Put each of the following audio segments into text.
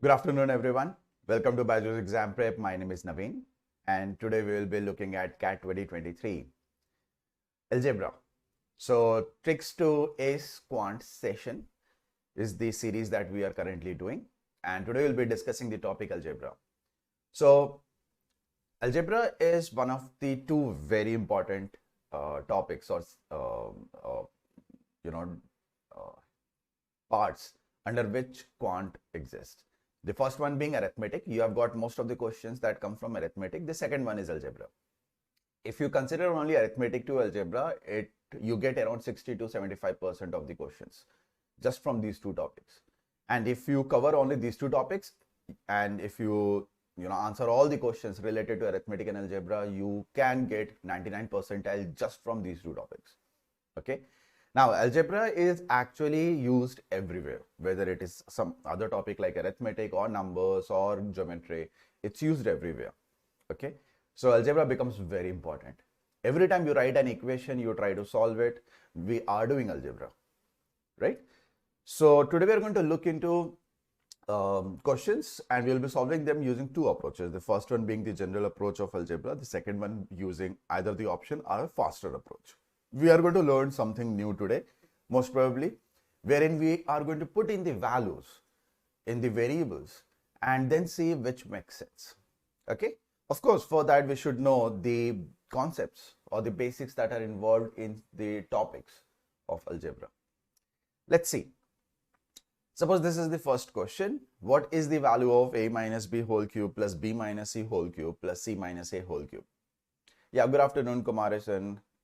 Good afternoon, everyone. Welcome to BYJU'S Exam Prep. My name is Navin, and today we will be looking at CAT 2023 Algebra. So, Tricks to Ace Quant session is the series that we are currently doing, and today we'll be discussing the topic algebra. So, algebra is one of the two very important topics or parts under which quant exists. The first one being arithmetic. You have got most of the questions that come from arithmetic. The second one is algebra. If you consider only arithmetic to algebra, you get around 60 to 75% of the questions just from these two topics. And if you cover only these two topics, and if you answer all the questions related to arithmetic and algebra, you can get 99 percentile just from these two topics. Okay. Now, algebra is actually used everywhere, whether it is some other topic like arithmetic or numbers or geometry, it's used everywhere. Okay. So, algebra becomes very important. Every time you write an equation, you try to solve it. We are doing algebra, right? So, today we are going to look into questions, and we'll be solving them using two approaches. The first one being the general approach of algebra, the second one using either the option or a faster approach. We are going to learn something new today, most probably, wherein we are going to put in the values in the variables and then see which makes sense. Okay. Of course, for that we should know the concepts or the basics that are involved in the topics of algebra. Let's see. Suppose this is the first question. What is the value of a minus b whole cube plus b minus c whole cube plus c minus a whole cube? Yeah, good afternoon, Kumar.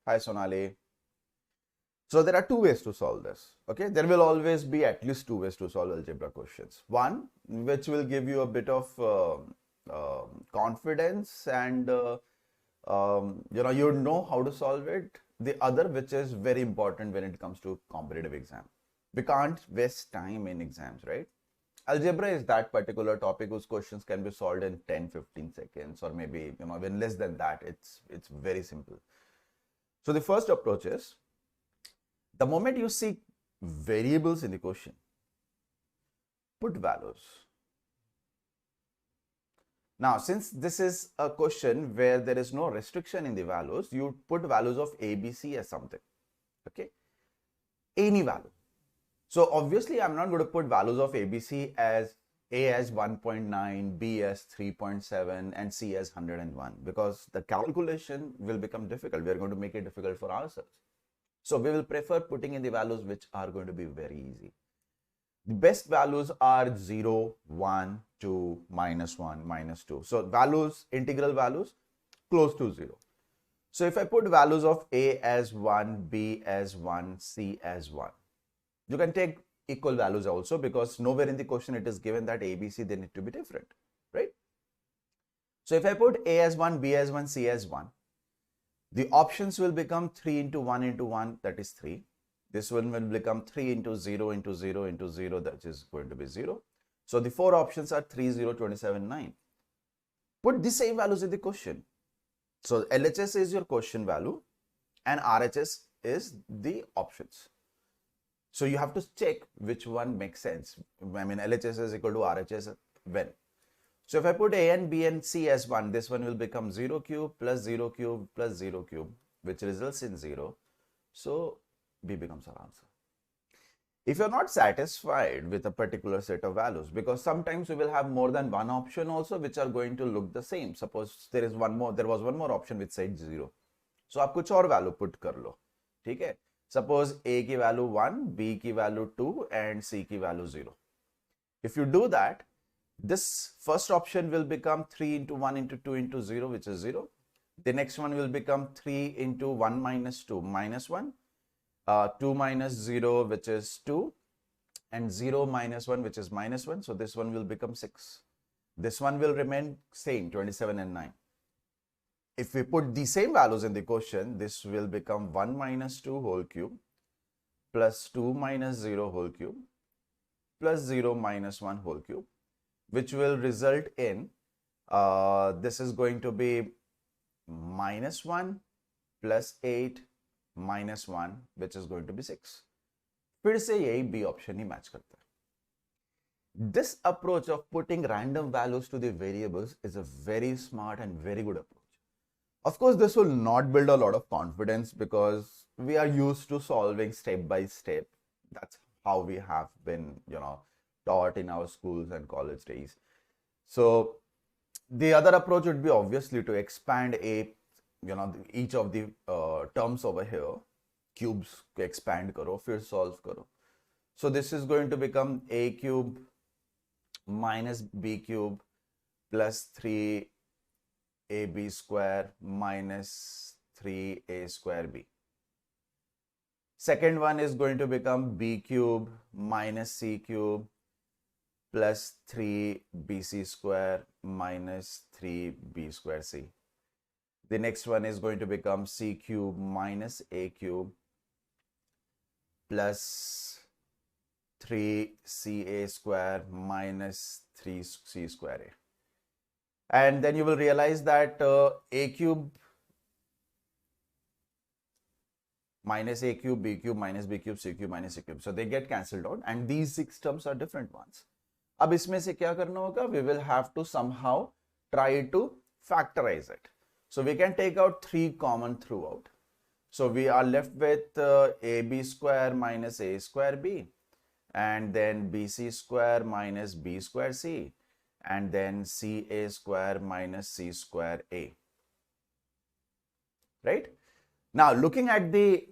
Hi, Sonali. So there are two ways to solve this. Okay, there will always be at least two ways to solve algebra questions. One, which will give you a bit of confidence and you know how to solve it. The other, which is very important when it comes to competitive exam. We can't waste time in exams, right? Algebra is that particular topic whose questions can be solved in 10-15 seconds, or maybe even less than that. It's very simple. So the first approach is, the moment you see variables in the question, put values. Now, since this is a question where there is no restriction in the values, you put values of A, B, C as something. Okay, any value. So obviously, I'm not going to put values of A, B, C as A as 1.9, B as 3.7, and C as 101, because the calculation will become difficult. We are going to make it difficult for ourselves. So we will prefer putting in the values which are going to be very easy. The best values are 0, 1, 2, minus 1, minus 2. So values, integral values, close to 0. So if I put values of A as 1, B as 1, C as 1, you can take equal values also, because nowhere in the question it is given that A, B, C, they need to be different, right? So if I put A as 1, B as 1, C as 1, the options will become 3 into 1 into 1, that is 3. This one will become 3 into 0 into 0 into 0, that is going to be 0. So the four options are 3, 0, 27, 9. Put the same values in the question. So LHS is your question value and RHS is the options. So you have to check which one makes sense. I mean, LHS is equal to RHS when. So if I put A and B and C as 1, this one will become 0 cube plus 0 cube plus 0 cube, which results in 0. So B becomes our answer. If you're not satisfied with a particular set of values, because sometimes we will have more than one option also which are going to look the same. Suppose there was one more option which said 0. So आप कुछ और value put कर लो, ठीक है? Suppose A की value 1, B की value 2 and C की value 0. If you do that, this first option will become 3 into 1 into 2 into 0, which is 0. The next one will become 3 into 1 minus 2, minus 1. 2 minus 0, which is 2. And 0 minus 1, which is minus 1. So this one will become 6. This one will remain same, 27 and 9. If we put the same values in the question, this will become 1 minus 2 whole cube plus 2 minus 0 whole cube plus 0 minus 1 whole cube, which will result in, this is going to be minus 1 plus 8 minus 1, which is going to be 6. फिर से यही B option ही match करता है. This approach of putting random values to the variables is a very smart and very good approach. Of course, this will not build a lot of confidence because we are used to solving step by step. That's how we have been, taught in our schools and college days. So the other approach would be obviously to expand each of the terms over here, cubes को expand करो, फिर solve करो. So this is going to become a cube minus b cube plus 3ab square minus 3a square b. Second one is going to become b cube minus c cube plus 3bc square minus 3b square c. The next one is going to become c cube minus a cube plus 3ca square minus 3c square a. And then you will realize that a cube minus a cube, b cube minus b cube, c cube minus c cube. So they get cancelled out and these 6 terms are different ones. अब इसमें से क्या करना होगा? We will have to somehow try to factorize it. So we can take out 3 common throughout. So we are left with ab square minus a square b, and then bc square minus b square c, and then ca square minus c square a. Right? Now looking at the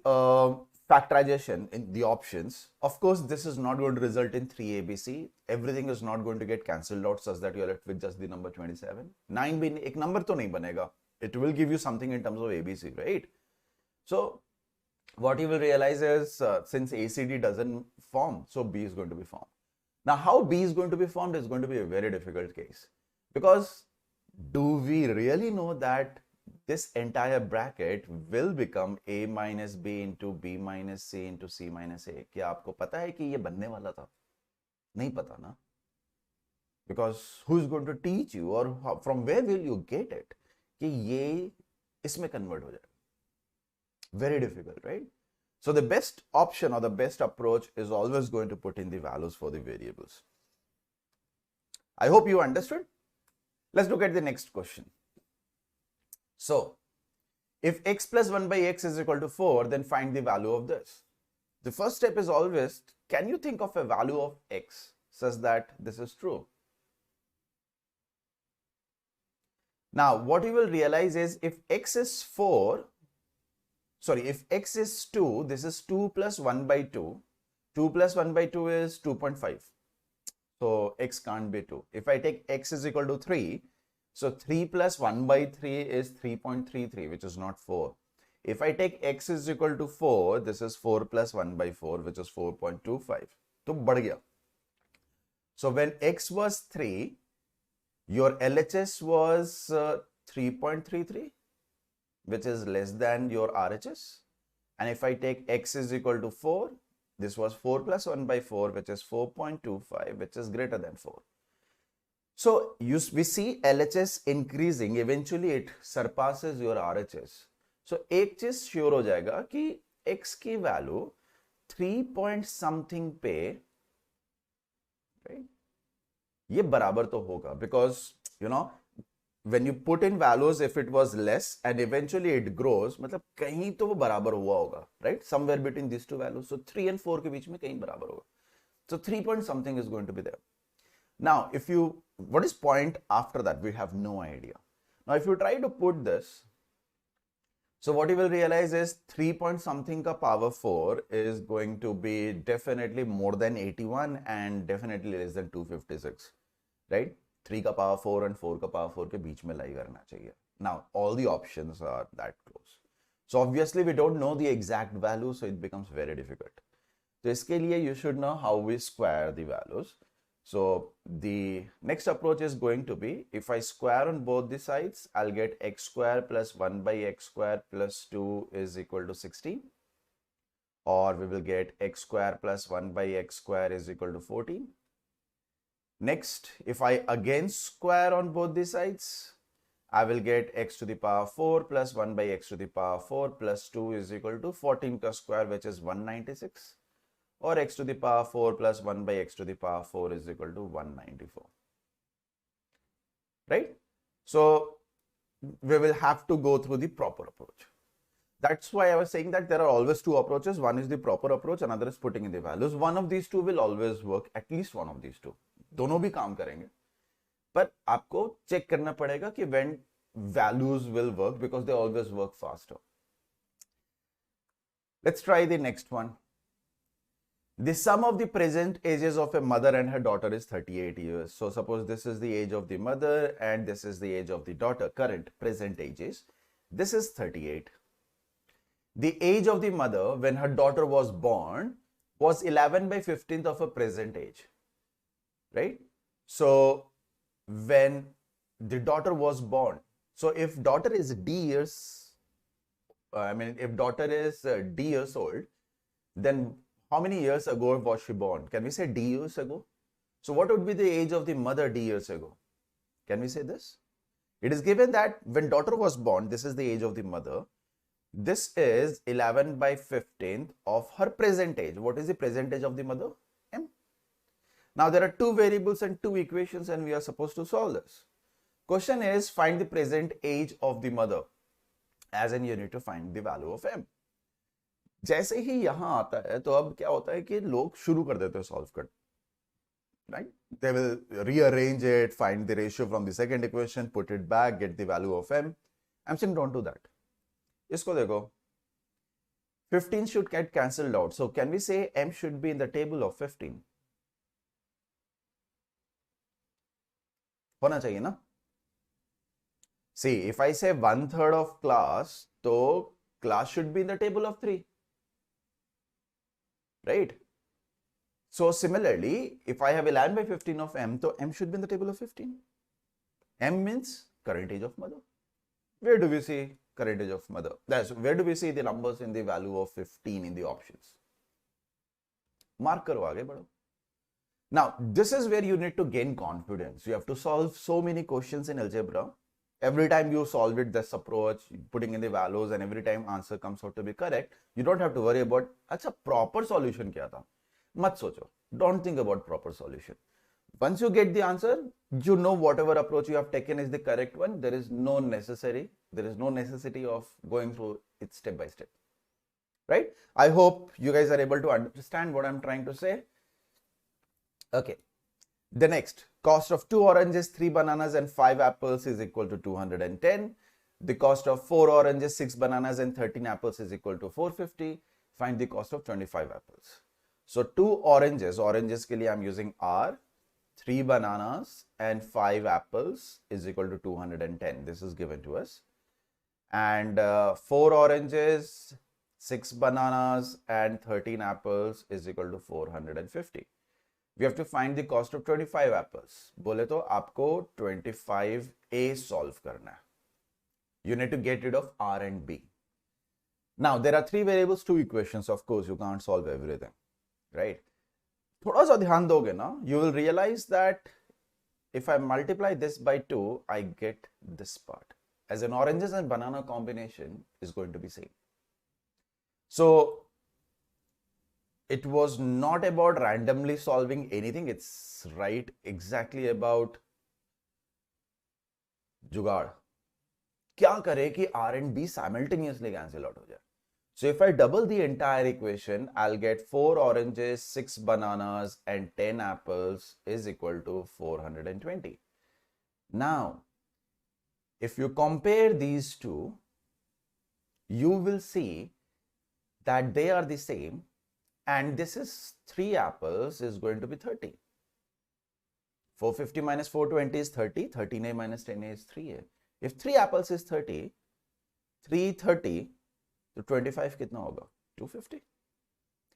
factorization in the options, of course this is not going to result in 3abc. Everything is not going to get cancelled out such that you are left with just the number 27. 9 भी एक number तो नहीं बनेगा. It will give you something in terms of abc, right? So what you will realize is since ACD doesn't form, so B is going to be formed. Now how B is going to be formed is going to be a very difficult case, because do we really know that this entire bracket will become A minus B into B minus C into C minus A? क्या आपको पता है कि ये बनने वाला था? नहीं पता ना? Because who is going to teach you, or from where will you get it कि ये इसमें convert हो जाए? Very difficult, right? So the best option or the best approach is always going to put in the values for the variables. I hope you understood. Let's look at the next question. So if x plus 1 by x is equal to 4, then find the value of this. The first step is always, can you think of a value of x such that this is true? Now what you will realize is if x is 4, if x is 2, this is 2 plus 1 by 2. 2 plus 1 by 2 is 2.5. So x can't be 2. If I take x is equal to 3, so 3 plus 1 by 3 is 3.33, which is not 4. If I take x is equal to 4, this is 4 plus 1 by 4, which is 4.25. तो बढ़ गया. So when x was 3, your LHS was 3.33. which is less than your RHS. And if I take x is equal to 4, this was 4 plus 1 by 4, which is 4.25, which is greater than 4. So we see LHS increasing, eventually it surpasses your RHS. So एक चीज sure हो जाएगा कि x की value 3 point something पे, right? ये बराबर तो होगा, because when you put in values, if it was less and eventually it grows, मतलब कहीं तो वो बराबर हुआ होगा, right? Somewhere between these two values. So 3 and 4 के बीच में कहीं बराबर होगा. So 3 point something is going to be there. Now, what is point after that? We have no idea. Now, if you try to put this, so what you will realize is 3 point something ka power 4 is going to be definitely more than 81 and definitely less than 256, right? 3 का power 4 and 4 का power 4 के बीच में लाई करना चाहिए. Now, all the options are that close. So, obviously, we don't know the exact value, so it becomes very difficult. So, इसके लिए you should know how we square the values. So, the next approach is going to be, if I square on both the sides, I'll get x square plus 1 by x square plus 2 is equal to 16. Or we will get x square plus 1 by x square is equal to 14. Next, if I again square on both the sides, I will get x to the power 4 plus 1 by x to the power 4 plus 2 is equal to 14 ka square, which is 196. or x to the power 4 plus 1 by x to the power 4 is equal to 194. Right? So we will have to go through the proper approach. That's why I was saying that there are always two approaches. One is the proper approach, another is putting in the values. One of these two will always work, at least one of these two. दोनों भी काम करेंगे. But आपको check करना पड़ेगा कि when values will work, because they always work faster. Let's try the next one. The sum of the present ages of a mother and her daughter is 38 years. So suppose this is the age of the mother and this is the age of the daughter, current present ages. This is 38. The age of the mother when her daughter was born was 11 by 15th of a present age, right? So when the daughter was born, so if daughter is D years, if daughter is D years old, then how many years ago was she born? Can we say D years ago? So what would be the age of the mother D years ago? Can we say this? It is given that when daughter was born, this is the age of the mother. This is 11 by 15th of her present age. What is the present age of the mother? M. Now there are two variables and two equations and we are supposed to solve this. Question is find the present age of the mother. As in you need to find the value of M. जैसे ही यहाँ आता है तो अब क्या होता है कि लोग शुरू कर देते हैं सॉल्व कर, right? They will rearrange it, find the ratio from the second equation, put it back, get the value of M. I'm saying don't do that. इसको देखो, 15 should get cancelled out. So can we say M should be in the table of 15? होना चाहिए ना? See, if I say 1/3 of class, तो class should be in the table of 3. Right? So similarly, if I have 11 by 15 of M, so M should be in the table of 15. M means current age of mother. Where do we see current age of mother? That's where do we see the numbers in the value of 15 in the options? Mark करो आगे बढ़ो. Now, this is where you need to gain confidence. You have to solve so many questions in algebra. Every time you solve it, this approach, putting in the values, and every time answer comes out to be correct, you don't have to worry about, अच्छा, proper solution क्या था? मत सोचो. Don't think about proper solution. Once you get the answer, you know whatever approach you have taken is the correct one. There is no necessity of going through it step by step. Right? I hope you guys are able to understand what I'm trying to say. Okay. The next, cost of 2 oranges, 3 bananas and 5 apples is equal to 210. The cost of 4 oranges, 6 bananas and 13 apples is equal to 450. Find the cost of 25 apples. So 2 oranges के लिए I'm using R, 3 bananas and 5 apples is equal to 210. This is given to us. And 4 oranges, 6 bananas and 13 apples is equal to 450. We have to find the cost of 25 apples. बोले तो आपको 25A solve करना है. You need to get rid of R and B. Now there are 3 variables, 2 equations. Of course, you can't solve everything, right? थोड़ा सा ध्यान दोगे ना, you will realize that if I multiply this by 2, I get this part. As an oranges and banana combination is going to be same. So it was not about randomly solving anything. It's right exactly about जुगाड़. क्या करे कि R and B simultaneously cancel out हो जाए. So if I double the entire equation, I'll get 4 oranges, 6 bananas and 10 apples is equal to 420. Now, if you compare these two, you will see that they are the same. And this is 3 apples is going to be 30. 450 minus 420 is 30. 13A minus 10A is 3A. If 3 apples is 30, 330 to 25 kitna hoga? 250.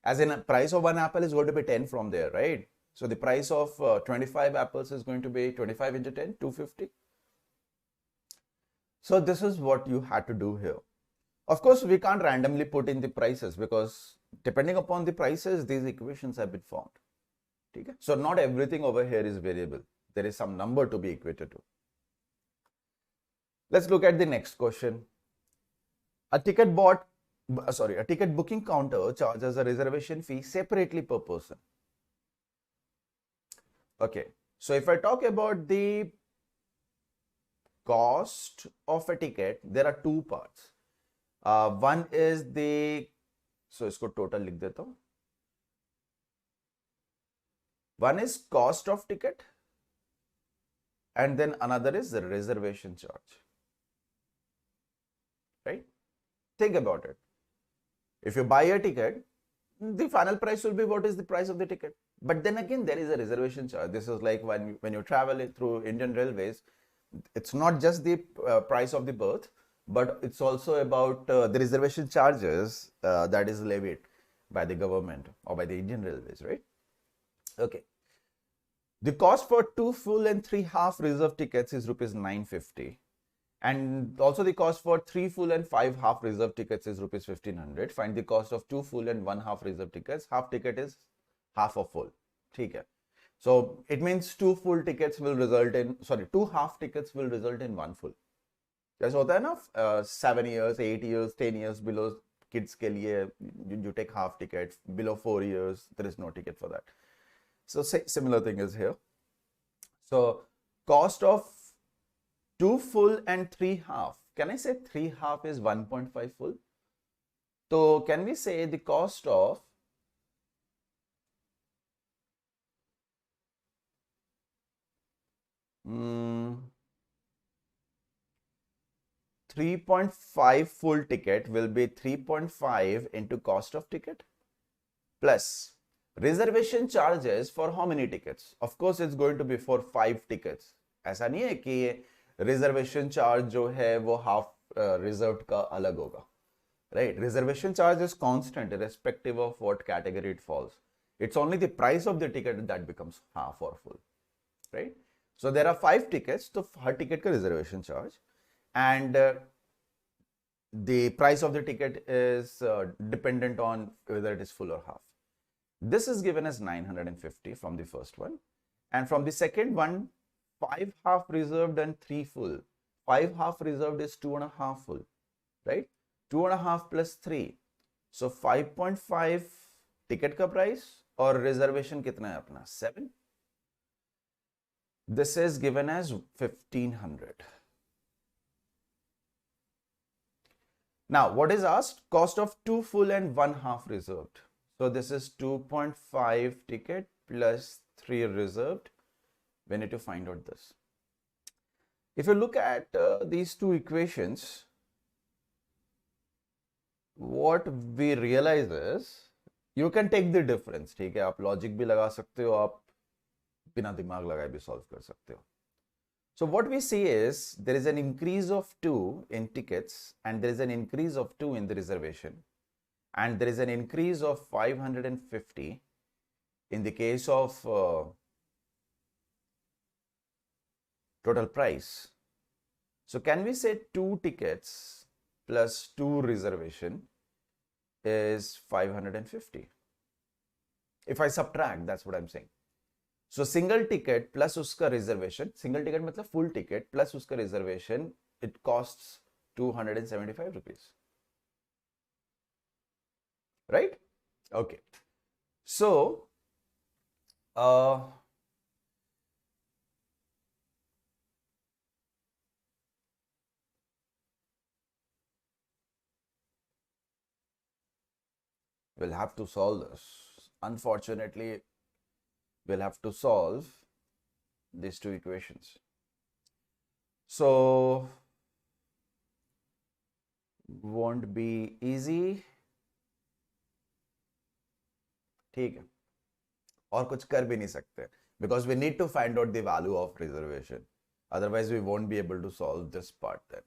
As in price of 1 apple is going to be 10 from there, right? So the price of 25 apples is going to be 25 into 10, 250. So this is what you had to do here. Of course, we can't randomly put in the prices because depending upon the prices, these equations have been formed. Okay? So not everything over here is variable. There is some number to be equated to. Let's look at the next question. A ticket bought a ticket booking counter charges a reservation fee separately per person. Okay, so if I talk about the cost of a ticket, there are two parts. One is the, so इसको total लिख देता हूँ. One is cost of ticket, and then another is the reservation charge. Right? Think about it. If you buy a ticket, the final price will be what is the price of the ticket. But then again, there is a reservation charge. This is like when you travel through Indian Railways, it's not just the price of the berth, but it's also about the reservation charges that is levied by the government or by the Indian Railways, right? Okay. The cost for 2 full and 3 half reserve tickets is rupees 950. And also the cost for 3 full and 5 half reserve tickets is rupees 1500. Find the cost of 2 full and 1 half reserve tickets. Half ticket is half of full. Okay. So it means 2 full tickets will result in, 2 half tickets will result in 1 full. That's what enough. 7 years, 8 years, 10 years below kids ke liye, you take half ticket. Below 4 years, there is no ticket for that. So similar thing is here. So cost of 2 full and 3 half. Can I say 3 half is 1.5 full? So can we say the cost of 3.5 full ticket will be 3.5 into cost of ticket plus reservation charges for how many tickets? Of course, it's going to be for 5 tickets. ऐसा नहीं है कि reservation charge जो है वो half reserved का अलग होगा, right? Reservation charge is constant irrespective of what category it falls. It's only the price of the ticket that becomes half or full, right? So there are 5 tickets, so her ticket का reservation charge, and the price of the ticket is dependent on whether it is full or half. This is given as 950 from the first one, and from the second one, 5 half reserved and 3 full. 5 half reserved is 2.5 full, right? 2.5 plus 3. So 5.5 ticket का price और reservation कितना है अपना 7. This is given as 1500. Now what is asked? Cost of 2 full and 1 half reserved. So this is 2.5 ticket plus 3 reserved. We need to find out this. If you look at these two equations, what we realize is you can take the difference. ठीक है, आप logic भी लगा सकते हो, आप बिना दिमाग लगाए भी solve कर सकते हो. So what we see is there is an increase of 2 in tickets and there is an increase of 2 in the reservation, and there is an increase of 550 in the case of total price. So can we say 2 tickets plus 2 reservation is 550? If I subtract, that's what I'm saying. So single ticket plus uska reservation, single ticket matlab full ticket plus uska reservation, it costs 275 rupees. Right? Okay. So, we'll have to solve this. Unfortunately, we'll have to solve these two equations. So, won't be easy. ठीक है, और कुछ कर भी नहीं सकते because we need to find out the value of reservation. Otherwise, we won't be able to solve this part then.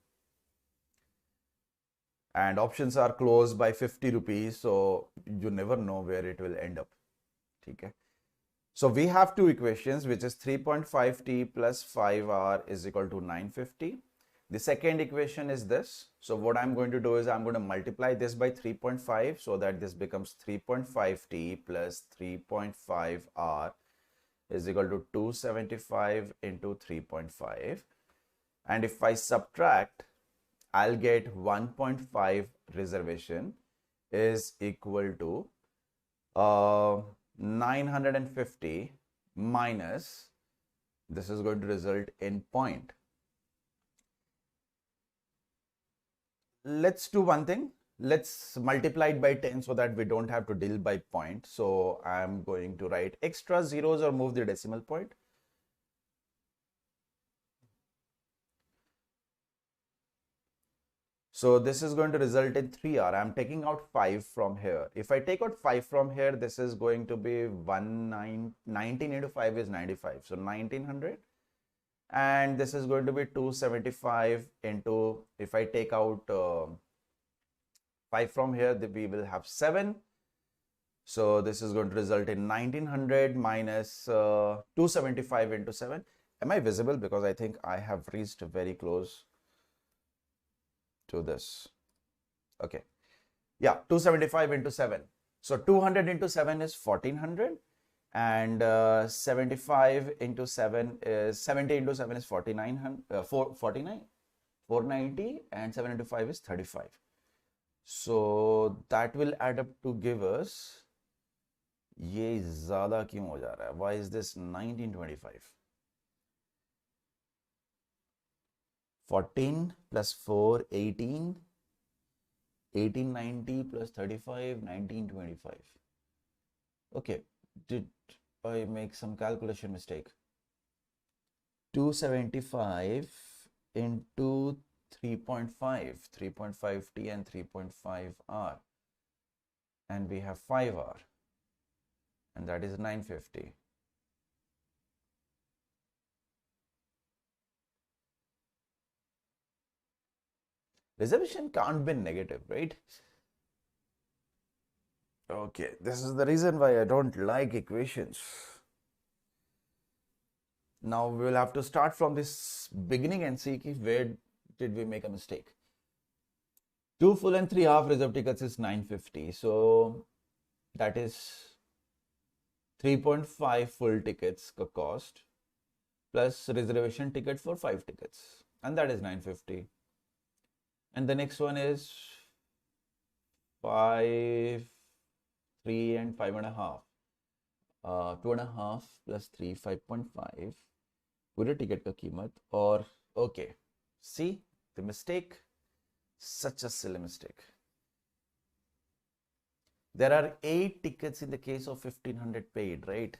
And options are closed by 50 rupees, so you never know where it will end up. Okay. So we have two equations, which is 3.5t plus 5r is equal to 950. The second equation is this. So what I'm going to do is I'm going to multiply this by 3.5 so that this becomes 3.5t plus 3.5r is equal to 275 into 3.5. And if I subtract, I'll get 1.5 reservation is equal to 950 minus, this is going to result in point. Let's do one thing. Let's multiply it by 10 so that we don't have to deal by point. So I'm going to write extra zeros or move the decimal point. So this is going to result in 3R. I'm taking out 5 from here. If I take out 5 from here, this is going to be 19 into 5 is 95. So 1900. And this is going to be 275 into, if I take out 5 from here, we will have 7. So this is going to result in 1900 minus 275 into 7. Am I visible? Because I think I have reached very close to this. Okay. Yeah, 275 into 7. So 200 into 7 is 1400. And 75 into 7 is 70 into 7 is 490, and 7 into 5 is 35. So that will add up to give us, ये ज़्यादा क्यों हो जा रहा है? Why is this 1925? 14 plus 4, 18, 1890 plus 35, 1925. Okay, did I make some calculation mistake? 275 into 3.5 T and 3.5 R, and we have 5 R, and that is 950. Reservation can't be negative, right? Okay, this is the reason why I don't like equations. Now we will have to start from this beginning and see where did we make a mistake. 2 full and 3 half reserve tickets is 950. So that is 3.5 full tickets cost plus reservation ticket for 5 tickets, and that is 950. And the next one is 5, 3 and 5.5. 2.5 plus 3, 5.5. पूरे ticket का कीमत और okay. See the mistake? Such a silly mistake. There are 8 tickets in the case of 1500 paid, right?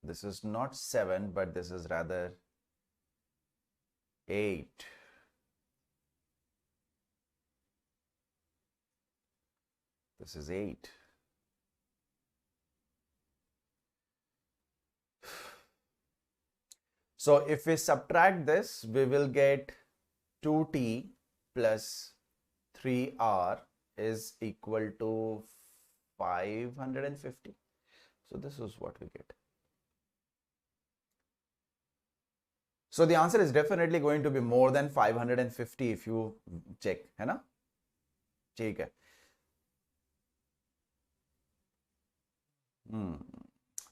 This is not 7, but this is rather 8. This is 8. So if we subtract this, we will get 2t plus 3r is equal to 550. So this is what we get. So the answer is definitely going to be more than 550 if you check, है ना? ठीक है.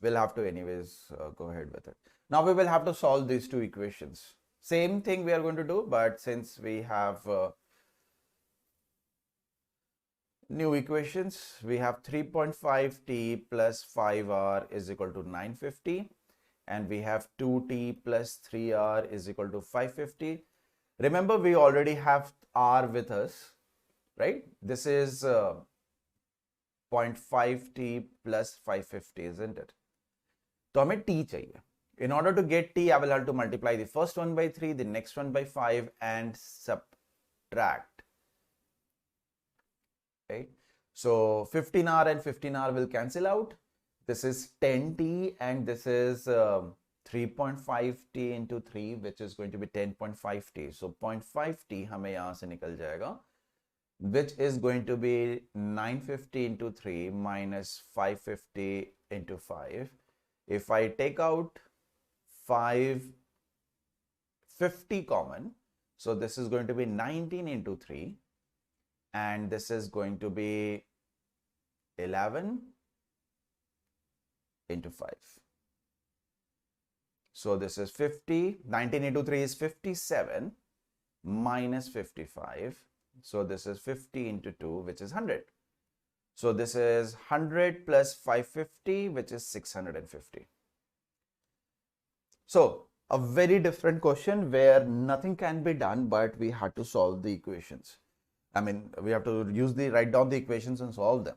We'll have to anyways go ahead with it. Now we will have to solve these two equations. Same thing we are going to do, but since we have new equations, we have 3.5t plus 5r is equal to 950. And we have 2t plus 3r is equal to 550. Remember, we already have r with us, right? This is 0.5t plus 550, isn't it? So हमें t चाहिए. In order to get t, I will have to multiply the first one by 3, the next one by 5, and subtract. Right? So 15r and 15r will cancel out. This is 10t and this is 3.5t into 3, which is going to be 10.5t. So 0.5t हमें यहाँ से निकल जाएगा, which is going to be 950 into 3 minus 550 into 5. If I take out 550 common, so this is going to be 19 into 3, and this is going to be 11 into 5. So this is 50, 19 into 3 is 57, minus 55. So this is 50 into 2, which is 100. So this is 100 plus 550, which is 650. So a very different question where nothing can be done, but we had to solve the equations. I mean, we have to write down the equations and solve them.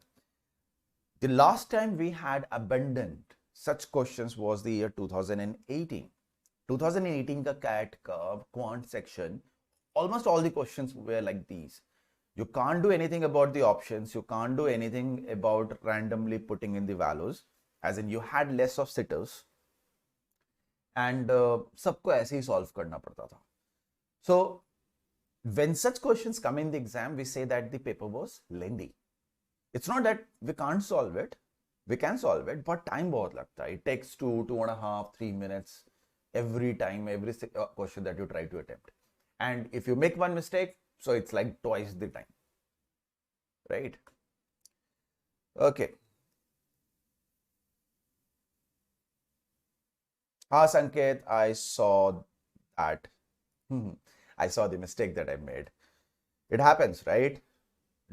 The last time we had abundant such questions was the year 2018. 2018 ka CAT Quant section, almost all the questions were like these. You can't do anything about the options. You can't do anything about randomly putting in the values. As in, you had less of sitters. And सबको ऐसे ही solve करना पड़ता था. So, when such questions come in the exam, we say that the paper was lengthy. It's not that we can't solve it. We can solve it, but time बहुत लगता है. It takes 2.5, 3 minutes every time, every question that you try to attempt. And if you make one mistake, so it's like twice the time, right? Okay. Sanket, I saw that. I saw the mistake that I made. It happens, right?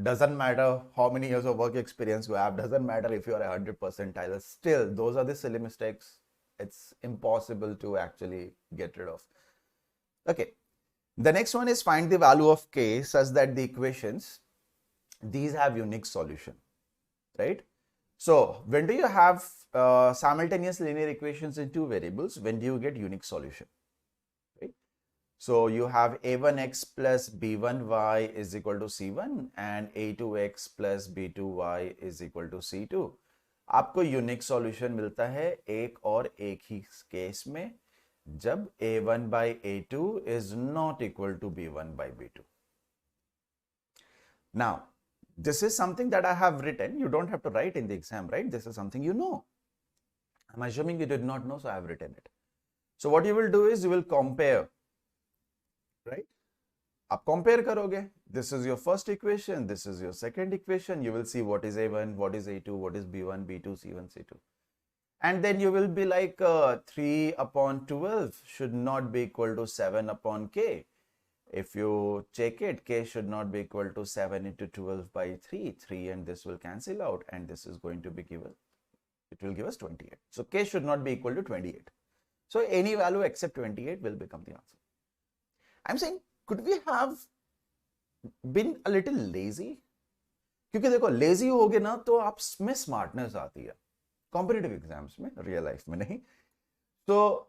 Doesn't matter how many years of work experience you have, doesn't matter if you are 100 percentile, still those are the silly mistakes. It's impossible to actually get rid of. Okay. The next one is find the value of k such that the equations, these have unique solution, right? So when do you have simultaneous linear equations in two variables? When do you get unique solution, right? So you have a1x plus b1y is equal to c1 and a2x plus b2y is equal to c2. आपको unique solution मिलता है एक और एक ही case में, जब a1 by a2 is not equal to b1 by b2. Now, this is something that I have written. You don't have to write in the exam, right? This is something you know. I'm assuming you did not know, so I have written it. So what you will do is you will compare, right? आप compare करोगे. This is your first equation. This is your second equation. You will see what is a1, what is a2, what is b1, b2, c1, c2. And then you will be like 3 upon 12 should not be equal to 7 upon k. If you check it, k should not be equal to 7 into 12 by 3, and this will cancel out, and this is going to be given, it will give us 28. So k should not be equal to 28. So any value except 28 will become the answer. I'm saying, could we have been a little lazy? क्योंकि देखो lazy होगे ना तो आप में smartness आती है, competitive exams में, real life में नहीं. So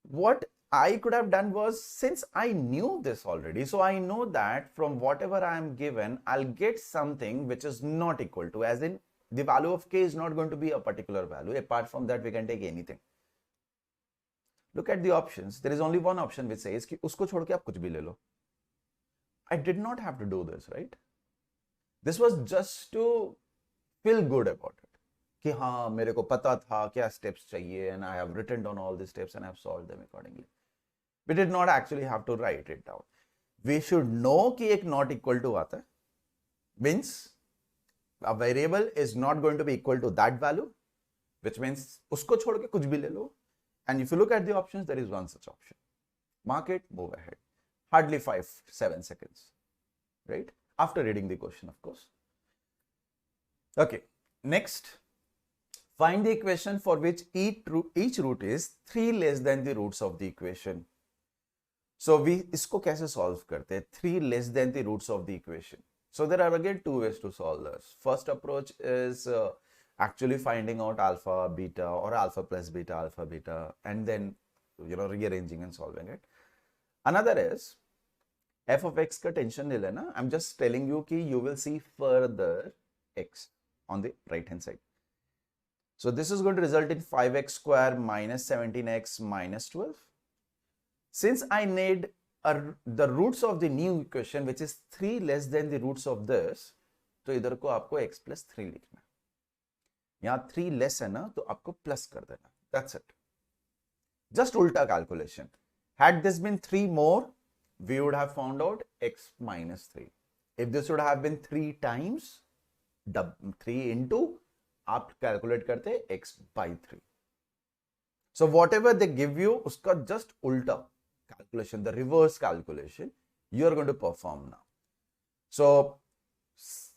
what I could have done was, since I knew this already, so I know that from whatever I am given, I'll get something which is not equal to, as in the value of k is not going to be a particular value. Apart from that, we can take anything. Look at the options. There is only one option which says कि उसको छोड़ के आप कुछ भी ले लो. I did not have to do this, right? This was just to feel good about it. कि हाँ मेरे को पता था क्या steps चाहिए, and I have written down all the steps and I have solved them accordingly. We did not actually have to write it down. We should know कि एक not equal to आता है. Means a variable is not going to be equal to that value, which means उसको छोड़ के कुछ भी ले लो. And if you look at the options, there is one such option. Mark it, move ahead. Hardly 5-7 seconds, right? After reading the question, of course. Okay, next. Find the equation for which each root is 3 less than the roots of the equation. So we इसको कैसे solve करते हैं? 3 less than the roots of the equation. So there are again two ways to solve this. First approach is actually finding out alpha, beta, or alpha plus beta, alpha, beta, and then rearranging and solving it. Another is f of x का tension नहीं लेना. I'm just telling you कि you will see further x on the right hand side. So this is going to result in 5x square minus 17x minus 12. Since I need the roots of the new equation, which is 3 less than the roots of this, तो इधर को आपको x plus 3 लिखना. यहाँ 3 less है ना, तो आपको plus कर देना. That's it. Just ulta calculation. Had this been 3 more, we would have found out x minus 3. If this would have been 3 times, 3 into, आप calculate करते x by 3. So whatever they give you, उसका just ulta. calculation, the reverse calculation, you are going to perform now. So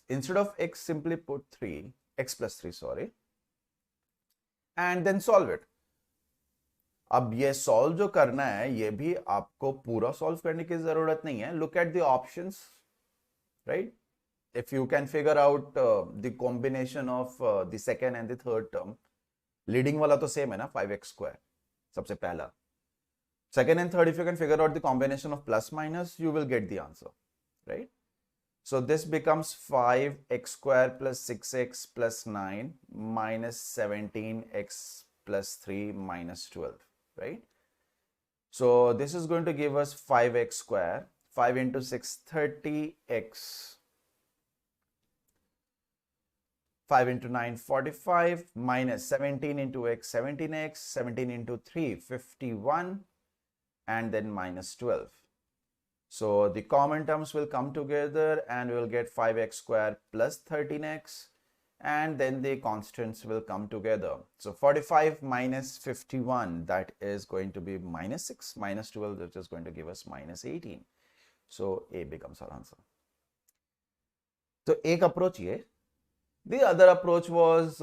instead of x, simply put 3, x plus 3, sorry, and then solve it. अब ये solve जो करना है, ये भी आपको पूरा solve करने की जरूरत नहीं है. Look at the options, right? If you can figure out the combination of the second and the third term, leading वाला तो same है ना, 5x square, सबसे पहला. Second and third, if you can figure out the combination of plus minus, you will get the answer, right? So this becomes 5x square plus 6x plus 9 minus 17x plus 3 minus 12, right? So this is going to give us 5x square, 5 into 6, 30x, 5 into 9, 45, minus 17 into x, 17x, 17 into 3, 51, and then minus 12. So the common terms will come together and we will get 5x square plus 13x, and then the constants will come together. So 45 minus 51, that is going to be minus 6, minus 12, which is going to give us minus 18. So A becomes our answer. So एक approach ये. The other approach was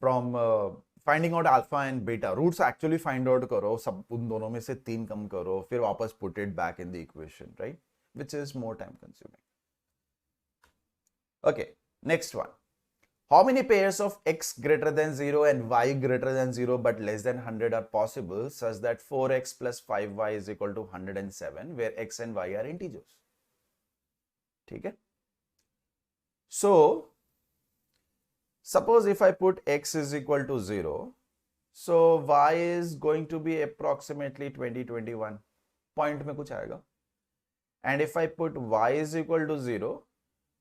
from finding out alpha and beta. Roots actually find out करो, सब उन दोनों में से 3 कम करो, फिर वापस put it back in the equation, right? Which is more time consuming. Okay, next one. How many pairs of x greater than 0 and y greater than 0 but less than 100 are possible such that 4x plus 5y is equal to 107, where x and y are integers? ठीक है? So, suppose if I put x is equal to 0, so y is going to be approximately 20, 21. Point में कुछ आएगा. And if I put y is equal to 0,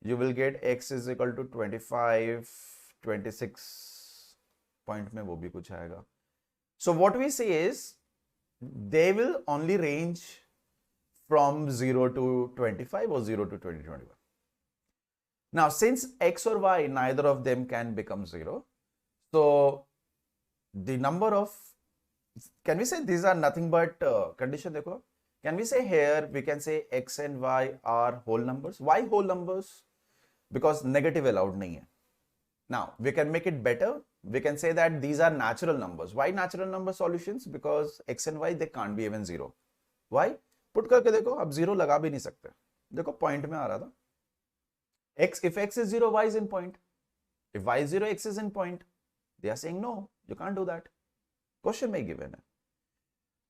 you will get x is equal to 25, 26. Point में वो भी कुछ आएगा. So what we say is, they will only range from 0 to 25 or 0 to 20, 21. Now, since x or y, neither of them can become 0, so the number of, can we say these are nothing but condition देखो, can we say here, we can say x and y are whole numbers. Why whole numbers? Because negative allowed नहीं है. Now, we can make it better. We can say that these are natural numbers. Why natural number solutions? Because x and y, they can't be even 0. Why? Put करके देखो, अब 0 लगा भी नहीं सकते. देखो point में आ रहा था. X, if x is 0, y is in point. If y is 0, x is in point. They are saying no, you can't do that. Question may given.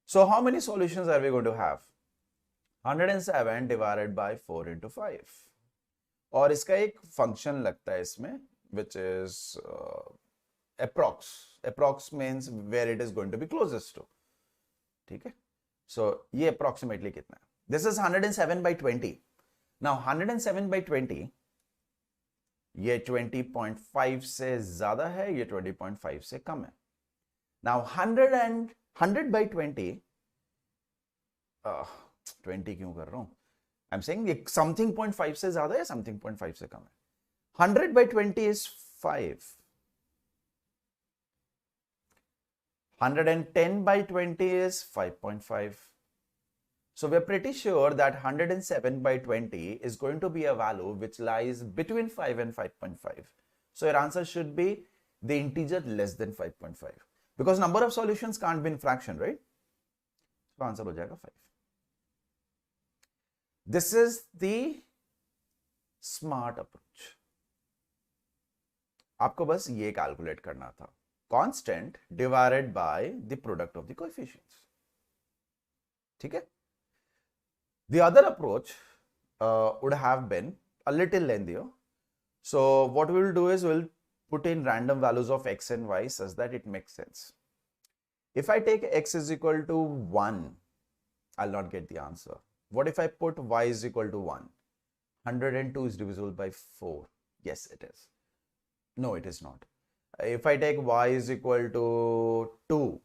So how many solutions are we going to have? 107 divided by 4 into 5. और इसका एक function लगता है इसमें, which is approx. Approx means where it is going to be closest to. ठीक है? So ये approximately कितना है? This is 107 by 20. Now 107 by 20, ये 20.5 से ज्यादा है, ये 20.5 से कम है. Now 100 by 20, 20 क्यों कर रहा हूं? I'm saying ये something 0.5 से ज्यादा है, something 0.5 से कम है. 100 by 20 is 5. 110 by 20 is 5.5. So we're pretty sure that 107 by 20 is going to be a value which lies between 5 and 5.5. So your answer should be the integer less than 5.5. Because number of solutions can't be in fraction, right? So answer हो जाएगा 5. This is the smart approach. आपको बस ये calculate करना था. Constant divided by the product of the coefficients. ठीक है? The other approach would have been a little lengthier. So what we will do is we'll put in random values of x and y such that it makes sense. If I take x is equal to 1, I'll not get the answer. What if I put y is equal to 1? 102 is divisible by 4. Yes, it is. No, it is not. If I take y is equal to 2,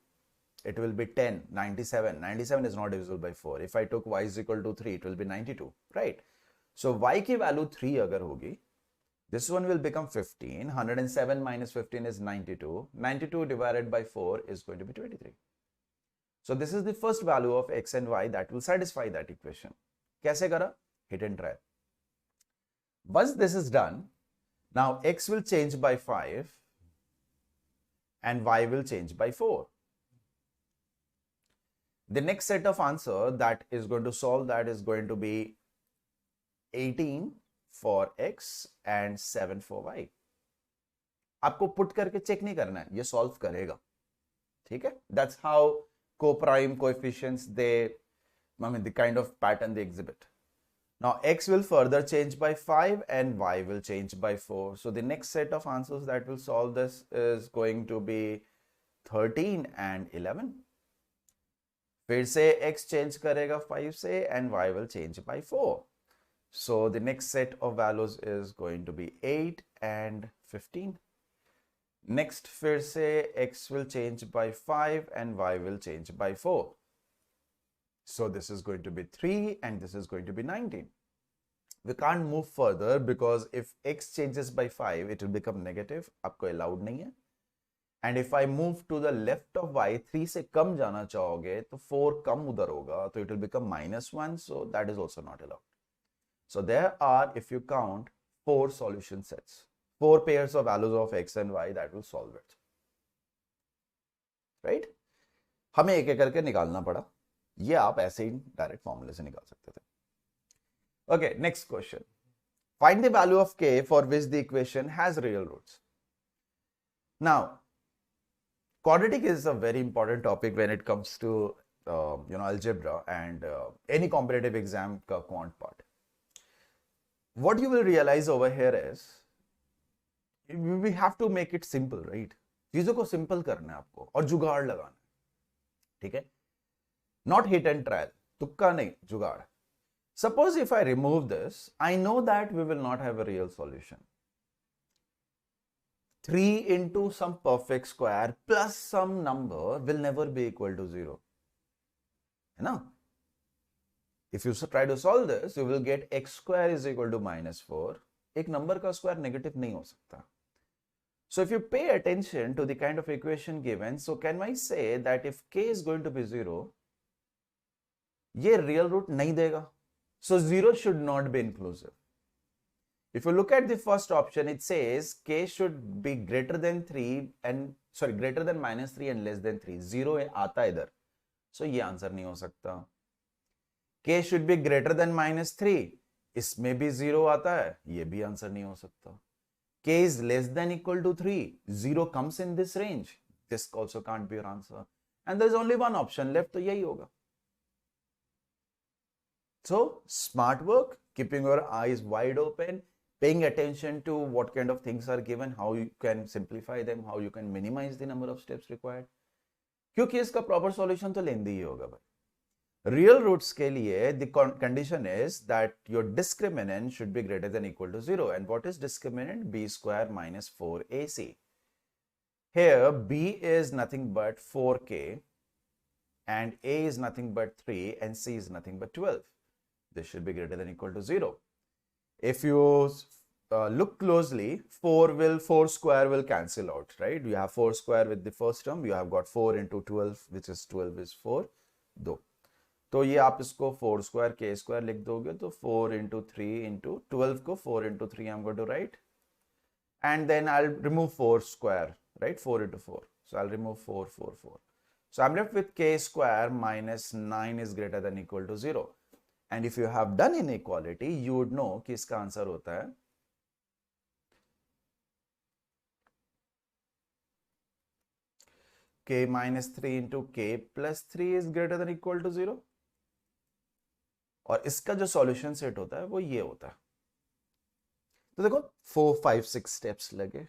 it will be 10, 97. 97 is not divisible by 4. If I took y is equal to 3, it will be 92, right? So y की value 3 अगर होगी, this one will become 15. 107 minus 15 is 92. 92 divided by 4 is going to be 23. So this is the first value of x and y that will satisfy that equation. कैसे करा? Hit and try. Once this is done, now x will change by 5 and y will change by 4. The next set of answer that is going to solve that is going to be 18 for x and 7 for y. आपको put करके check नहीं करना है, ये solve करेगा, ठीक है? That's how co-prime coefficients the kind of pattern they exhibit. Now x will further change by 5 and y will change by 4. So the next set of answers that will solve this is going to be 13 and 11. फिर से x change करेगा 5 से and y will change by 4. So the next set of values is going to be 8 and 15. Next फिर से x will change by 5 and y will change by 4. So this is going to be 3 and this is going to be 19. We can't move further because if x changes by 5, it will become negative. आपको allowed नहीं है. And if I move to the left of y, 3 से कम जाना चाहोगे तो 4 कम उधर होगा, तो it will become -1. So that is also not allowed. So there are, if you count, 4 solution sets, 4 pairs of values of x and y that will solve it. Right? हमें एक एक करके निकालना पड़ा. ये आप ऐसे ही डायरेक्ट फॉर्मूले से निकाल सकते थे. Okay, next question. Find the value of k for which the equation has real roots. Now, quadratic is a very important topic when it comes to algebra and any competitive exam ka quant part. What you will realize over here is we have to make it simple, right? चीजों को simple करना है आपको और जुगाड़ लगाना है, ठीक है? Not hit and trial, तुक्का नहीं, जुगाड़. Suppose if I remove this, I know that we will not have a real solution. 3 into some perfect square plus some number will never be equal to 0. You know? If you try to solve this, you will get x square is equal to -4. एक number का square negative नहीं हो सकता. So if you pay attention to the kind of equation given, so can I say that if k is going to be 0, ये real root नहीं देगा. So 0 should not be inclusive. If you look at the first option, it says k should be greater than -3 and less than 3. 0 आता है इधर. So ये answer नहीं हो सकता. k should be greater than -3. इसमें भी 0 आता है. ये भी आंसर नहीं हो सकता. k is less than equal to 3. 0 comes in this range. This also can't be your answer. And there is only one option left, तो यही होगा. So, smart work, keeping your eyes wide open, paying attention to what kind of things are given, how you can simplify them, how you can minimize the number of steps required. क्योंकि इसका proper solution तो लेंदी ही होगा भाई. Real roots के लिए the condition is that your discriminant should be greater than equal to 0. And what is discriminant? b square minus 4ac. Here b is nothing but 4k and a is nothing but 3 and c is nothing but 12. This should be greater than equal to 0. If you look closely, 4 square will cancel out, right? You have 4 square with the first term. You have got 4 into 12, which is 12 is 4. 2. तो ये आप इसको 4 square k square लिख दोगे तो 4 into 3 into 12 को 4 into 3 I'm going to write. And then I'll remove 4 square, right? 4 into 4. So I'll remove 4, 4, 4. So I'm left with k square minus 9 is greater than equal to 0. And if you have done inequality, you would know कि इसका answer होता है k minus 3 into k plus 3 is greater than equal to 0. और इसका जो solution set होता है वो ये होता है. तो देखो 4, 5, 6 steps लगे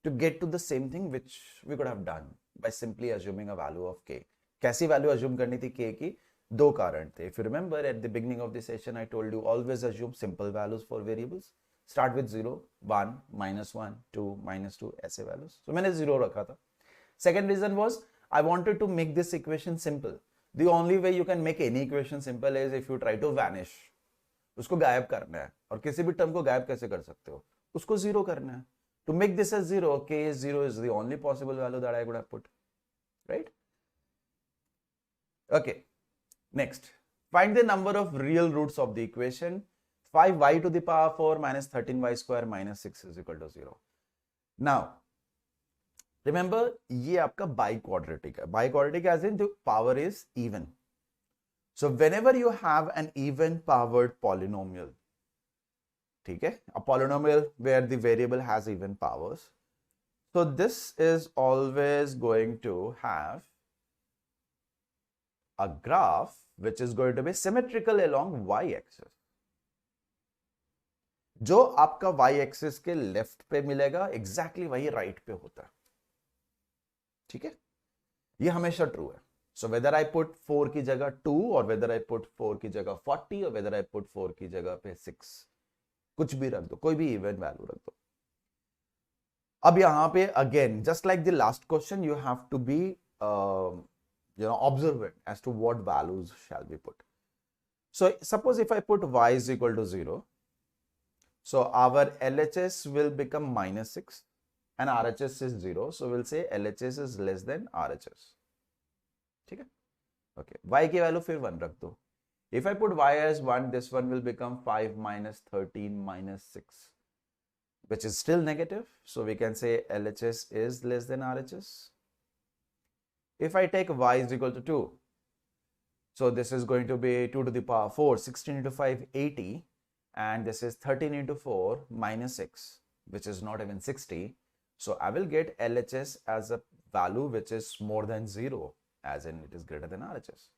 to get to the same thing which we could have done by simply assuming a value of k. कैसी वैल्यू assume करनी थी k की? दो कारण थे. If you remember at the beginning of the session, I told you always assume simple values for variables. Start with 0, 1, -1, 2, -2 ऐसे values. So मैंने 0 रखा था. Second reason was I wanted to make this equation simple. The only way you can make any equation simple is if you try to vanish. उसको गायब करना है. और किसी भी टर्म को गायब कैसे कर सकते हो? उसको 0 करना है. To make this as 0, k is 0 is the only possible value that I could have put. Right? Okay, next, find the number of real roots of the equation 5y to the power 4 minus 13y square minus 6 is equal to 0. Now, remember, ये आपका biquadratic है. Biquadratic as in the power is even. So whenever you have an even powered polynomial, ठीक है, a polynomial where the variable has even powers, so this is always going to have a graph which is going to be symmetrical along y-axis. जो आपका y-axis के left पे मिलेगा exactly वही right पे होता है. ठीक है, ये हमेशा ट्रू है. So whether I put 4 की जगह 2 और whether I put 4 की जगह 40 और whether I put 4 की जगह पे 6, कुछ भी रख दो, कोई भी इवन वैल्यू रख दो. अब यहां पे again just like the last question you have to be observant as to what values shall be put. So suppose if I put y is equal to 0, so our LHS will become minus 6 and RHS is 0, so we'll say LHS is less than RHS. ठीक है, okay, y की value फिर 1 रख दो. If I put y as 1, this one will become 5 minus 13 minus 6, which is still negative, so we can say LHS is less than RHS. If I take y is equal to 2, so this is going to be 2 to the power 4, 16 into 5, 80, and this is 13 into 4 minus 6, which is not even 60. So I will get LHS as a value which is more than 0, as in it is greater than RHS.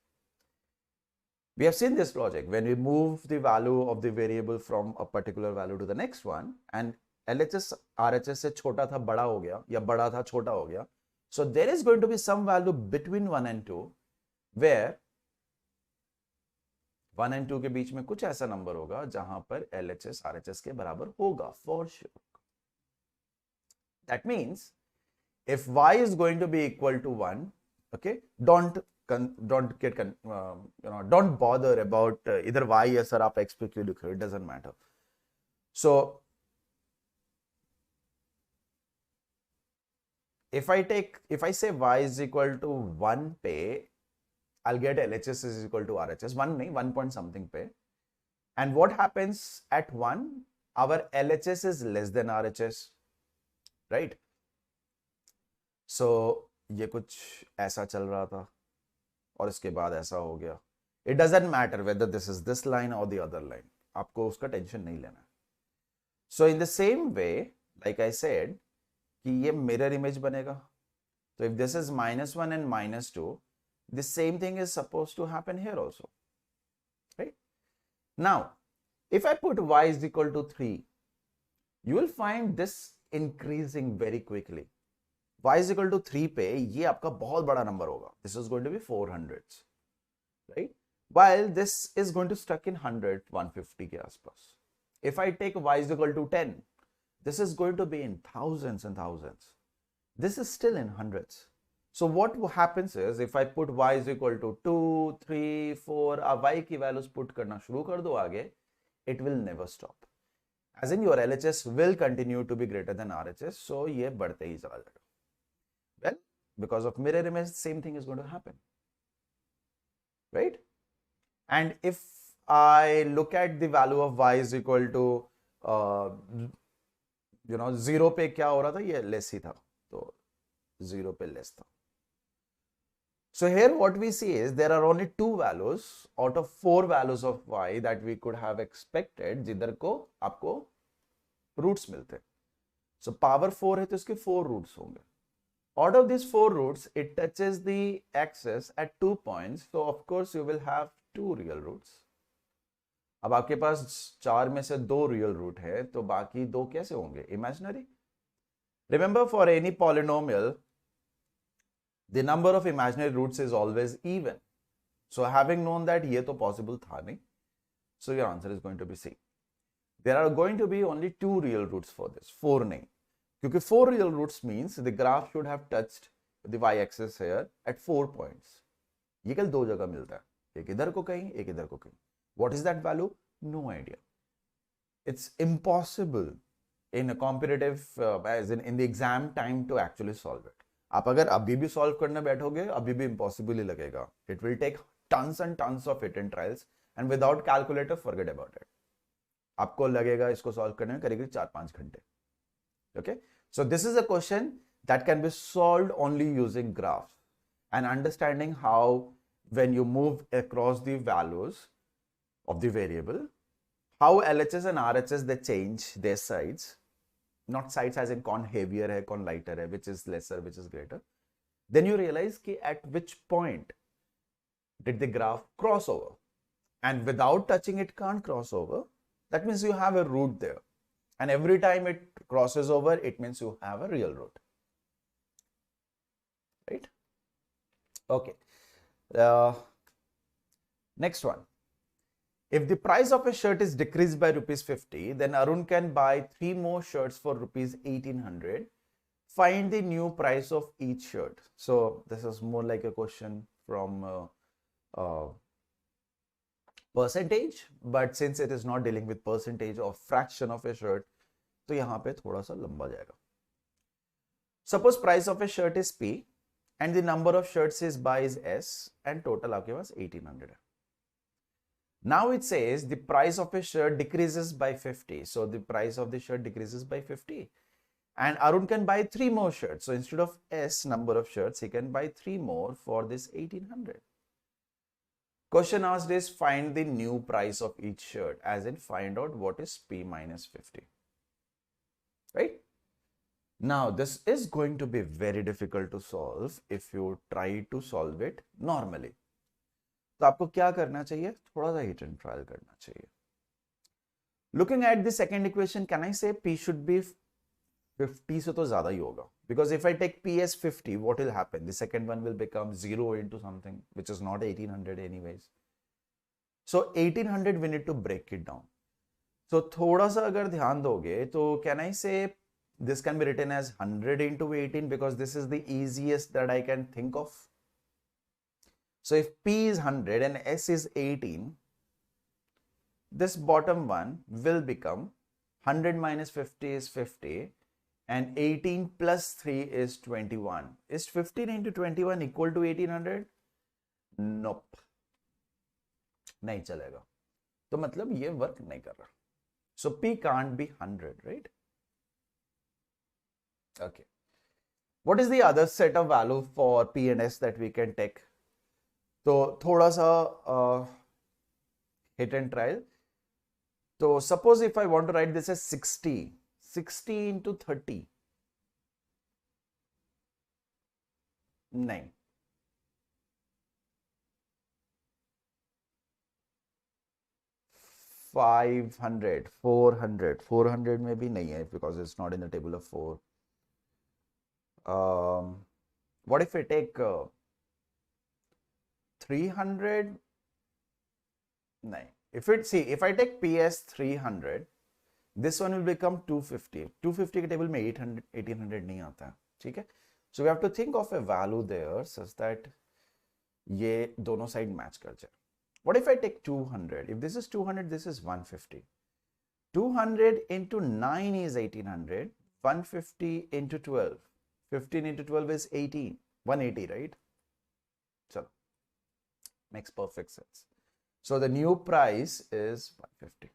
We have seen this logic. When we move the value of the variable from a particular value to the next one, and LHS RHS से छोटा था बड़ा हो गया या बड़ा था छोटा हो गया, so there is going to be some value between 1 and 2 where 1 and 2 के बीच में कुछ ऐसा नंबर होगा जहां पर LHS RHS के बराबर होगा for sure. That means if y is going to be equal to 1, okay, don't bother about either y या सर आप x पे क्यों लिख रहे हो, it doesn't matter. So if I say y is equal to 1 पे, I'll get LHS is equal to RHS. 1 नहीं, 1 point something पे. And what happens at 1? Our LHS is less than RHS, right? So ये कुछ ऐसा चल रहा था और इसके बाद ऐसा हो गया. It doesn't matter whether this is this line or the other line. आपको उसका टेंशन नहीं लेना. So in the same way, like I said, कि ये मिरर इमेज बनेगा. So if this is -1 and -2, the same thing is supposed to happen here also, right? Now, if I put y is equal to 3, you will find this increasing very quickly. Y is equal to 3 पे ये आपका बहुत बड़ा number होगा. This is going to be 400s, right? While this is going to stuck in 100, 150 के आसपास. If I take y is equal to 10, this is going to be in thousands and thousands. This is still in hundreds. So what happens is if I put y is equal to 2, 3, 4, अब y की values put करना शुरू कर दो आगे, it will never stop. As in your LHS will continue to be greater than RHS, so ये बढ़ते ही चला जाएगा. Well, because of mirror image, same thing is going to happen, right? And if I look at the value of y is equal to 0 पे क्या हो रहा था, ये लेस ही था, तो 0 पे लेस था. So here what we see is there are only 2 values out of 4 values of y that we could have expected जिधर को आपको roots मिलते. So power 4 है तो इसके 4 roots होंगे. Out of these 4 roots, it touches the axis at 2 points. So of course you will have 2 real roots. अब आपके पास 4 में से 2 real root है, तो बाकी 2 कैसे होंगे? Imaginary. Remember, for any polynomial, the number of imaginary roots is always even. So having known that ये तो possible था नहीं, so your answer is going to be C. There are going to be only 2 real roots for this, 4 नहीं. क्योंकि 4 real roots means the graph should have touched the y-axis here at 4 points. ये कल 2 जगह मिलता है, एक इधर को कहीं, एक इधर को कहीं. What is that value? No idea. It's impossible in a competitive, as in the exam time, to actually solve it. आप अगर अभी भी सॉल्व करने बैठोगे अभी भी इम्पॉसिबल ही लगेगा. It will take tons and tons of hit and trials and without calculator forget about it. आपको लगेगा इसको सॉल्व करने में करीब 4-5 घंटे. Okay, so this is a question that can be solved only using graphs and understanding how when you move across the values of the variable, how LHS and RHS they change their sides, not sides as in con heavier hai, con lighter hai, which is lesser, which is greater. Then you realize ki at which point did the graph cross over, and without touching it can't cross over. That means you have a root there. And every time it crosses over, it means you have a real root. Right? Okay. Next one. If the price of a shirt is decreased by ₹50, then Arun can buy 3 more shirts for ₹1800. Find the new price of each shirt. So this is more like a question from percentage, but since it is not dealing with percentage or fraction of a shirt, तो यहाँ पे थोड़ा सा लंबा जाएगा. Suppose price of a shirt is P and the number of shirts is buy is S and total आपके पास 1800 है. Now it says the price of a shirt decreases by 50. So the price of the shirt decreases by 50. And Arun can buy 3 more shirts. So instead of S number of shirts, he can buy 3 more for this 1800. Question asked is find the new price of each shirt, as in find out what is P minus 50. Right? Now this is going to be very difficult to solve if you try to solve it normally. तो आपको क्या करना चाहिए? थोड़ा सा hit and trial करना चाहिए. Looking at the second equation, can I say P should be 50 से तो ज़्यादा ही होगा? Because if I take P as 50, what will happen? The second one will become 0 into something, which is not 1800 anyways. So 1800 we need to break it down. So थोड़ा सा अगर ध्यान दोगे तो can I say this can be written as 100 into 18 because this is the easiest that I can think of. So if P is 100 and S is 18, this bottom one will become 100 minus 50 is 50 and 18 plus 3 is 21. Is 15 into 21 equal to 1800? Nope. नहीं चलेगा. तो मतलब ये work नहीं कर रहा. So P can't be 100, right? Okay. What is the other set of value for P and S that we can take? तो थोड़ा सा hit and trial. So suppose if I want to write this as 60 into 30. 9. $500, $400 में भी नहीं है because it's not in the table of 4. What if I take 300? No. If I take PS 300, this one will become 250. 250 के table में 1800 नहीं आता है, ठीक है? So we have to think of a value there such that ये दोनों side match कर जाए. What if I take 200? If this is 200, this is 150. 200 into 9 is 1800. 150 into 12. 15 into 12 is 18. 180, right? So, makes perfect sense. So, the new price is 150.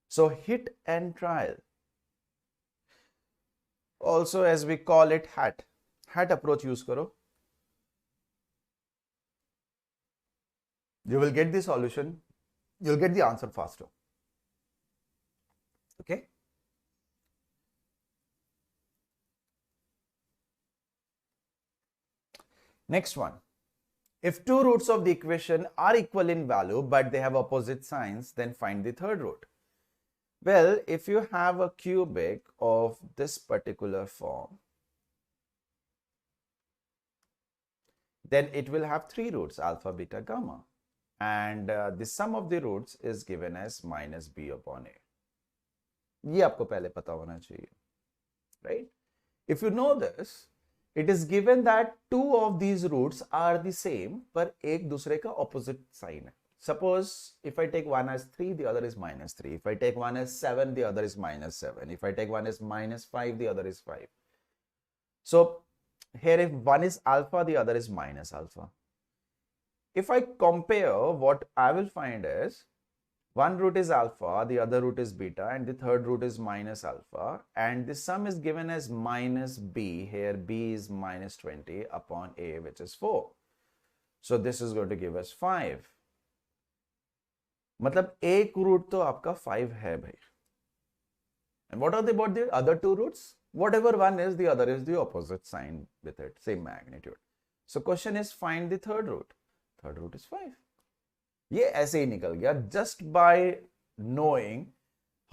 So, hit and trial. Also, as we call it, hat. Hat approach use karo. You will get the solution. You'll get the answer faster. Okay. Next one. If two roots of the equation are equal in value, but they have opposite signs, then find the third root. Well, if you have a cubic of this particular form, then it will have 3 roots, alpha, beta, gamma. And the sum of the roots is given as minus b upon a. ये आपको पहले पता होना चाहिए, right? If you know this, it is given that 2 of these roots are the same, पर एक दूसरे का opposite sign है. Suppose if I take one as 3, the other is minus 3. If I take one as 7, the other is minus 7. If I take one as minus 5, the other is 5. So here if one is alpha, the other is minus alpha. If I compare, what I will find is one root is alpha, the other root is beta, and the third root is minus alpha, and the sum is given as minus b. Here b is minus 20 upon a, which is 4. So this is going to give us 5. मतलब एक root तो आपका 5 है भाई. And what are they about the other two roots? Whatever one is, the other is the opposite sign with it, same magnitude. So question is find the third root. Third root is 5. ये ऐसे ही निकल गया just by knowing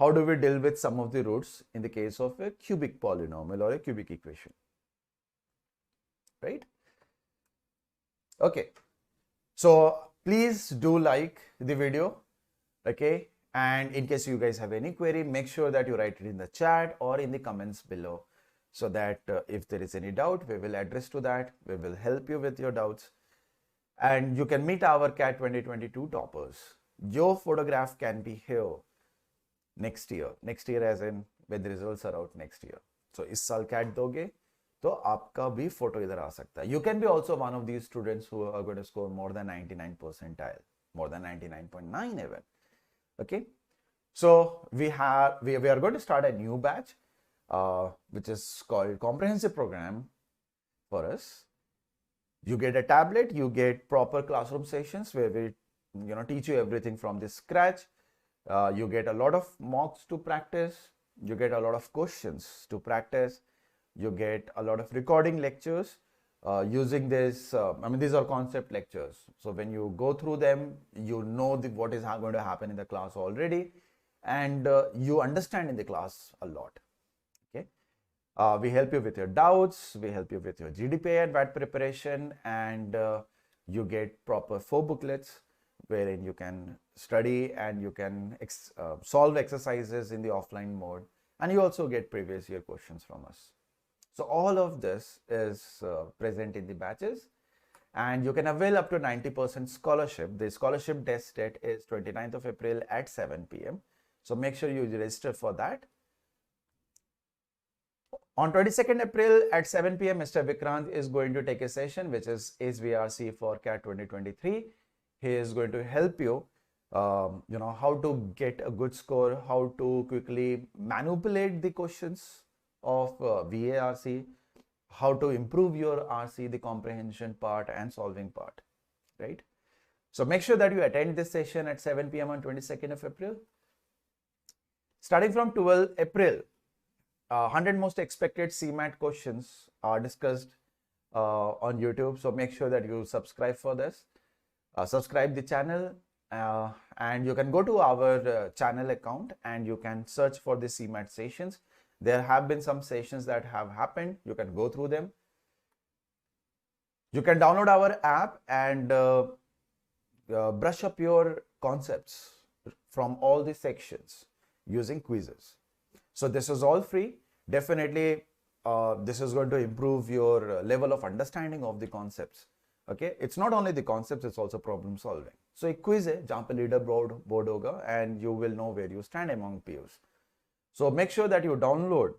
how do we deal with some of the roots in the case of a cubic polynomial or a cubic equation, right? Okay, so please do like the video, okay? And in case you guys have any query, make sure that you write it in the chat or in the comments below, so that if there is any doubt, we will address to that. We will help you with your doubts. And you can meet our CAT 2022 toppers. Your photograph can be here next year. Next year as in when the results are out next year. So इस साल CAT दोगे तो आपका भी photo इधर आ सकता है. You can be also one of these students who are going to score more than 99 percentile, more than 99.9 even. Okay. So we are going to start a new batch, which is called comprehensive program for us. You get a tablet, you get proper classroom sessions where we teach you everything from the scratch. You get a lot of mocks to practice, you get a lot of questions to practice, you get a lot of recording lectures using this. These are concept lectures, so when you go through them, you know what is going to happen in the class already, and you understand in the class a lot. We help you with your doubts, we help you with your GDPA and VAT preparation, and you get proper 4 booklets wherein you can study and you can solve exercises in the offline mode, and you also get previous year questions from us. So all of this is present in the batches, and you can avail up to 90% scholarship. The scholarship test date is 29th of April at 7 p.m. So make sure you register for that. On 22nd April at 7 p.m, Mr. Vikrant is going to take a session which is SVRC for CAT 2023. He is going to help you, how to get a good score, how to quickly manipulate the questions of VARC, how to improve your RC, the comprehension part and solving part, right? So make sure that you attend this session at 7 p.m. on 22nd of April. Starting from 12 April, 100 most expected CMAT questions are discussed on YouTube. So make sure that you subscribe for this. Subscribe the channel and you can go to our channel account and you can search for the CMAT sessions. There have been some sessions that have happened. You can go through them. You can download our app and brush up your concepts from all the sections using quizzes. So this is all free. Definitely, this is going to improve your level of understanding of the concepts. Okay, it's not only the concepts, it's also problem solving. So a quiz है जहाँ पे leaderboard होगा and you will know where you stand among peers. So make sure that you download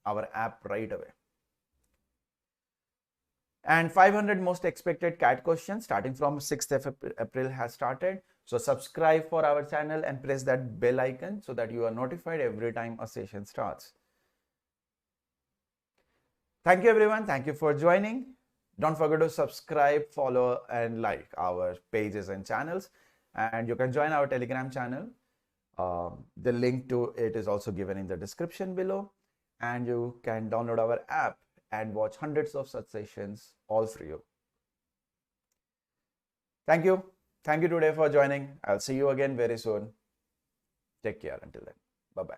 our app right away. And 500 most expected CAT questions starting from 6th of April has started. So subscribe for our channel and press that bell icon so that you are notified every time a session starts. Thank you everyone. Thank you for joining. Don't forget to subscribe, follow and like our pages and channels. And you can join our Telegram channel. The link to it is also given in the description below. And you can download our app and watch hundreds of such sessions all for you. Thank you. Thank you today for joining. I'll see you again very soon. Take care until then. Bye-bye.